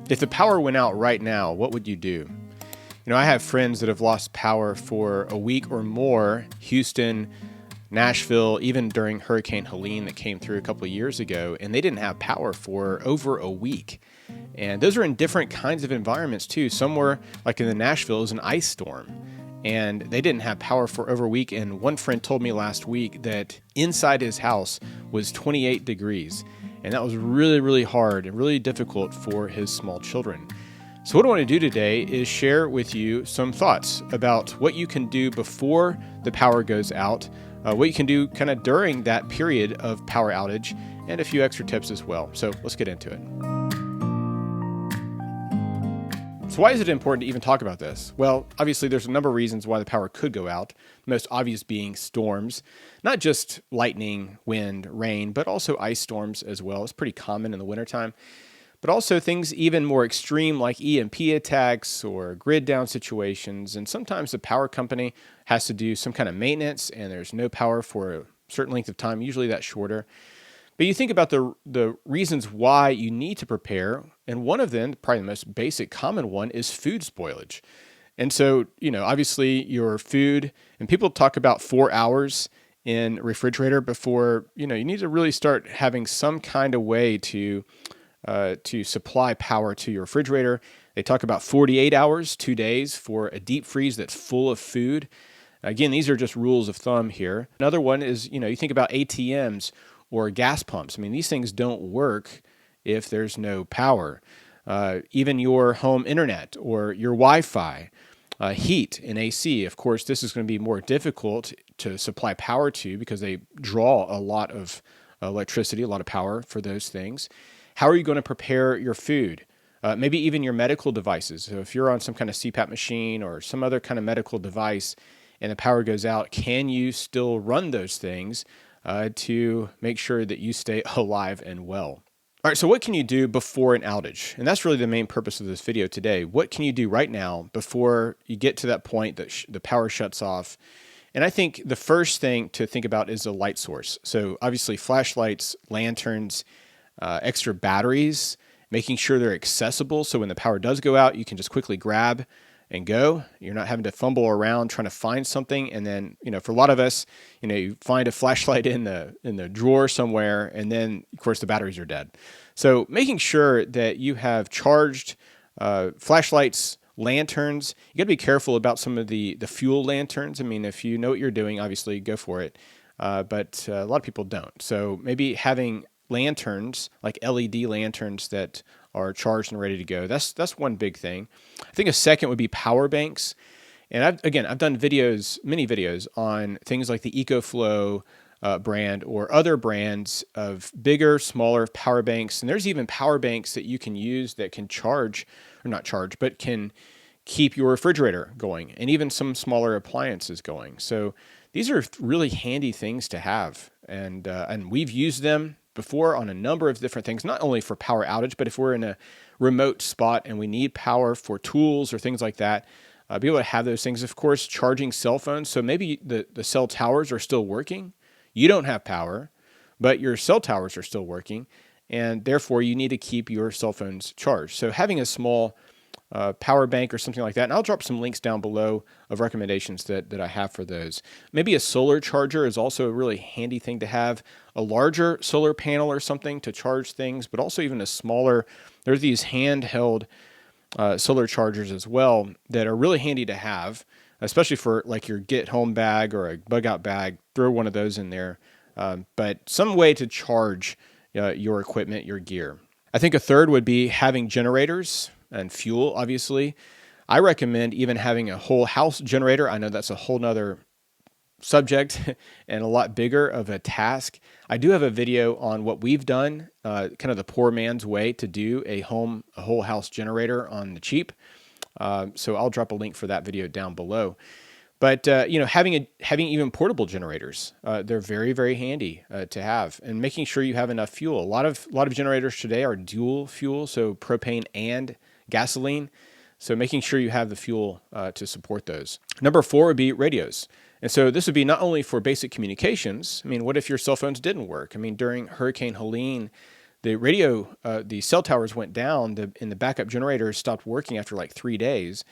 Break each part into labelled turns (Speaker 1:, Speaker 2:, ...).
Speaker 1: If the power went out right now, what would you do? I have friends that have lost power for a week or more. Houston, Nashville, even during Hurricane Helene that came through a couple of years ago, and they didn't have power for over a week. And those are in different kinds of environments too. Somewhere like in the Nashville is an ice storm, and they didn't have power for over a week. And one friend told me last week that inside his house was 28 degrees. And that was really, really hard and really difficult for his small children. So what I want to do today is share with you some thoughts about what you can do before the power goes out, what you can do kind of during that period of power outage, and a few extra tips as well. So let's get into it. So why is it important to even talk about this? Well, obviously there's a number of reasons why the power could go out, the most obvious being storms, not just lightning, wind, rain, but also ice storms as well. It's pretty common in the wintertime. But also things even more extreme like EMP attacks or grid down situations. And sometimes the power company has to do some kind of maintenance and there's no power for a certain length of time, usually that's shorter. But you think about the reasons why you need to prepare, and one of them, probably the most basic common one, is food spoilage. And so, obviously your food, and people talk about 4 hours in refrigerator before, you need to really start having some kind of way to supply power to your refrigerator. They talk about 48 hours, 2 days for a deep freeze that's full of food. Again, these are just rules of thumb here. Another one is, you think about ATMs or gas pumps. I mean, these things don't work if there's no power. Even your home internet or your Wi-Fi, heat and AC. Of course, this is going to be more difficult to supply power to because they draw a lot of electricity, a lot of power for those things. How are you going to prepare your food? Maybe even your medical devices. So if you're on some kind of CPAP machine or some other kind of medical device and the power goes out, can you still run those things to make sure that you stay alive and well? All right, so what can you do before an outage? And that's really the main purpose of this video today. What can you do right now before you get to that point that the power shuts off? And I think the first thing to think about is a light source. So obviously flashlights, lanterns, extra batteries, making sure they're accessible. So when the power does go out, you can just quickly grab and go. You're not having to fumble around trying to find something. And then, for a lot of us, you find a flashlight in the drawer somewhere, and then of course the batteries are dead. So making sure that you have charged flashlights, lanterns. You got to be careful about some of the fuel lanterns. I mean, if you know what you're doing, obviously go for it. But a lot of people don't. So maybe having lanterns, like LED lanterns that are charged and ready to go. That's one big thing. I think a second would be power banks. And I've done many videos on things like the EcoFlow brand or other brands of bigger, smaller power banks. And there's even power banks that you can use that can charge, or not charge, but can keep your refrigerator going and even some smaller appliances going. So these are really handy things to have. And we've used them before on a number of different things, not only for power outage, but if we're in a remote spot and we need power for tools or things like that, be able to have those things. Of course, charging cell phones. So maybe the cell towers are still working. You don't have power, but your cell towers are still working, and therefore you need to keep your cell phones charged. So having a small power bank or something like that, and I'll drop some links down below of recommendations that I have for those. Maybe a solar charger is also a really handy thing to have, a larger solar panel or something to charge things, but also even a smaller, there's these handheld solar chargers as well that are really handy to have, especially for like your get home bag or a bug out bag. Throw one of those in there, but some way to charge your equipment, your gear. I think a third would be having generators and fuel, obviously. I recommend even having a whole house generator. I know that's a whole nother subject and a lot bigger of a task. I do have a video on what we've done, kind of the poor man's way to do a whole house generator on the cheap. So I'll drop a link for that video down below. But having even portable generators, they're very, very handy to have, and making sure you have enough fuel. A lot of generators today are dual fuel, so propane and gasoline. So making sure you have the fuel to support those. Number 4 would be radios. And so this would be not only for basic communications. I mean, what if your cell phones didn't work? I mean, during Hurricane Helene, the cell towers went down, and the backup generators stopped working after like 3 days.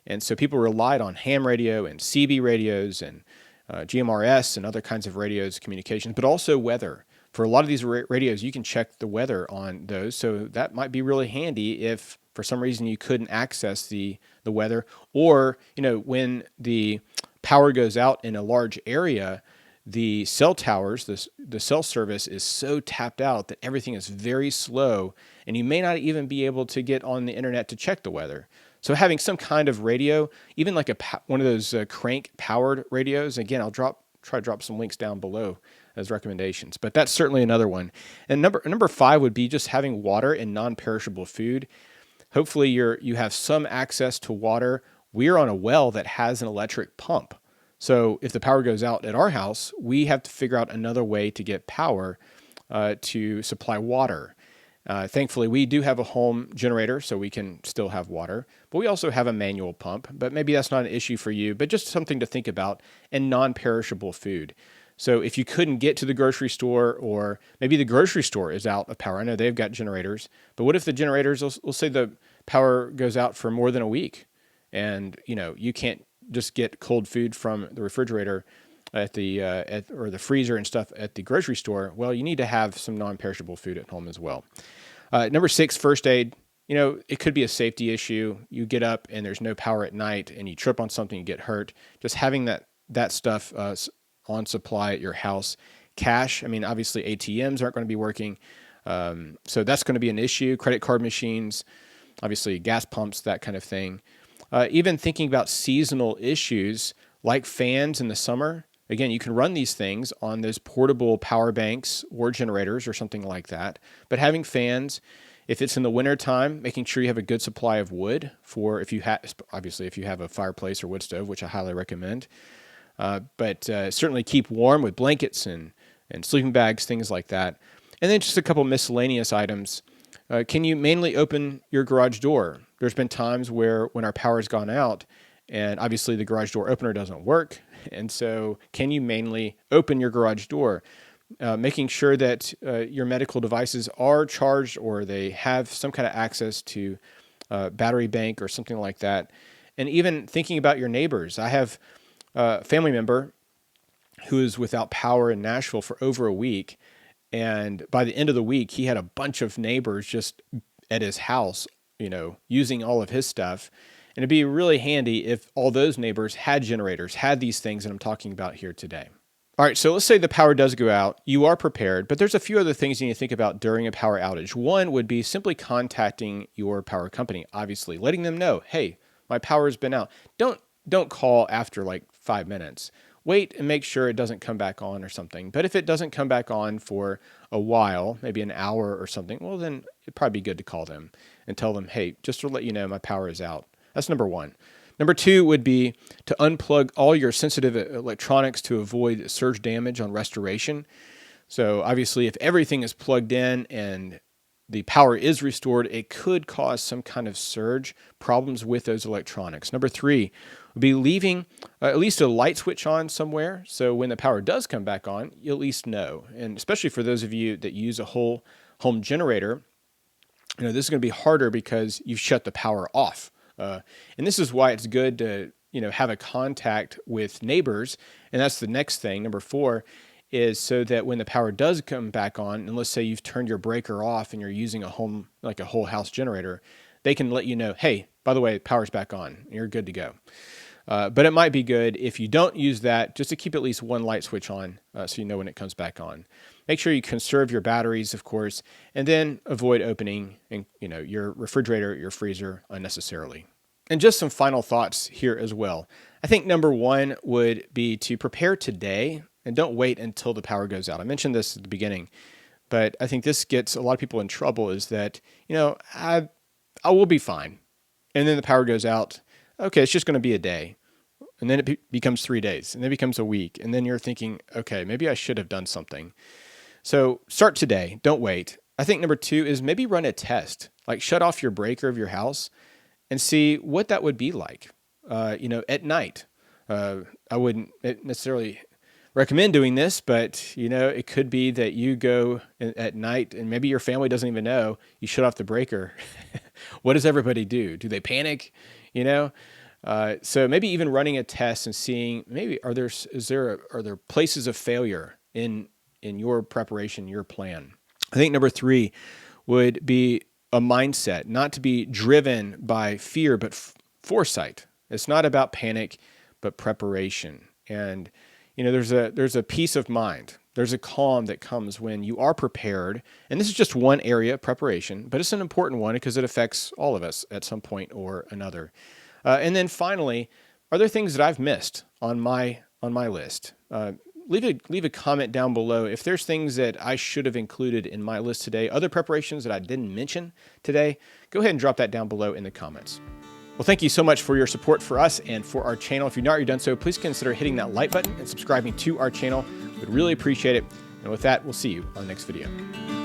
Speaker 1: And so people relied on ham radio and CB radios and GMRS and other kinds of radios communications, but also weather. For a lot of these radios, you can check the weather on those. So that might be really handy if for some reason you couldn't access the weather, or, when the power goes out in a large area, the cell towers, the cell service is so tapped out that everything is very slow, and you may not even be able to get on the internet to check the weather. So having some kind of radio, even like one of those crank powered radios, again, I'll try to drop some links down below as recommendations, but that's certainly another one. And number 5 would be just having water and non-perishable food. Hopefully you have some access to water. We're on a well that has an electric pump. So if the power goes out at our house, we have to figure out another way to get power to supply water. Thankfully, we do have a home generator, so we can still have water, but we also have a manual pump, but maybe that's not an issue for you, but just something to think about, and non-perishable food. So if you couldn't get to the grocery store, or maybe the grocery store is out of power, I know they've got generators, but what if the generators, we'll say the power goes out for more than a week, and you can't just get cold food from the refrigerator or the freezer and stuff at the grocery store? Well, you need to have some non-perishable food at home as well. Number 6, first aid. It could be a safety issue. You get up and there's no power at night and you trip on something, you get hurt. Just having that stuff on supply at your house. Cash, obviously ATMs aren't going to be working. So that's going to be an issue. Credit card machines, obviously gas pumps, that kind of thing. Even thinking about seasonal issues like fans in the summer. Again, you can run these things on those portable power banks or generators or something like that. But having fans, if it's in the wintertime, making sure you have a good supply of wood for if you have a fireplace or wood stove, which I highly recommend. But certainly keep warm with blankets and sleeping bags, things like that. And then just a couple miscellaneous items. Can you mainly open your garage door? There's been times when our power's gone out, and obviously the garage door opener doesn't work. And so can you mainly open your garage door? Making sure that your medical devices are charged, or they have some kind of access to battery bank or something like that. And even thinking about your neighbors. I have a family member who is without power in Nashville for over a week. And by the end of the week, he had a bunch of neighbors just at his house, using all of his stuff. And it'd be really handy if all those neighbors had generators, had these things that I'm talking about here today. All right, so let's say the power does go out. You are prepared, but there's a few other things you need to think about during a power outage. One would be simply contacting your power company, obviously, letting them know, hey, my power's been out. Don't call after like 5 minutes. Wait and make sure it doesn't come back on or something. But if it doesn't come back on for a while, maybe an hour or something, well, then it'd probably be good to call them and tell them, hey, just to let you know, my power is out. That's number 1. Number 2 would be to unplug all your sensitive electronics to avoid surge damage on restoration. So obviously, if everything is plugged in and the power is restored, it could cause some kind of surge problems with those electronics. Number 3 would be leaving at least a light switch on somewhere, so when the power does come back on, you'll at least know. And especially for those of you that use a whole home generator, this is going to be harder because you've shut the power off. And this is why it's good to have a contact with neighbors. And that's the next thing. Number 4 is so that when the power does come back on, and let's say you've turned your breaker off and you're using a whole house generator, they can let you know, hey, by the way, power's back on. You're good to go. But it might be good if you don't use that, just to keep at least one light switch on so you know when it comes back on. Make sure you conserve your batteries, of course, and then avoid opening your refrigerator, your freezer unnecessarily. And just some final thoughts here as well. I think number 1 would be to prepare today and don't wait until the power goes out. I mentioned this at the beginning, but I think this gets a lot of people in trouble, is that, I will be fine. And then the power goes out. Okay, it's just going to be a day. And then it becomes 3 days, and then it becomes a week. And then you're thinking, okay, maybe I should have done something. So start today. Don't wait. I think number 2 is maybe run a test, like shut off your breaker of your house and see what that would be like, at night. I wouldn't necessarily recommend doing this, but it could be that you go at night and maybe your family doesn't even know you shut off the breaker. What does everybody do? Do they panic? So maybe even running a test and seeing maybe are there places of failure in your preparation, your plan. I think number 3 would be a mindset, not to be driven by fear, but foresight. It's not about panic, but preparation. And there's a peace of mind. There's a calm that comes when you are prepared. And this is just one area of preparation, but it's an important one because it affects all of us at some point or another. And then finally, are there things that I've missed on my list? Leave a comment down below if there's things that I should have included in my list today, other preparations that I didn't mention today. Go ahead and drop that down below in the comments. Well, thank you so much for your support for us and for our channel. If you've not already done so, please consider hitting that like button and subscribing to our channel. We'd really appreciate it. And with that, we'll see you on the next video.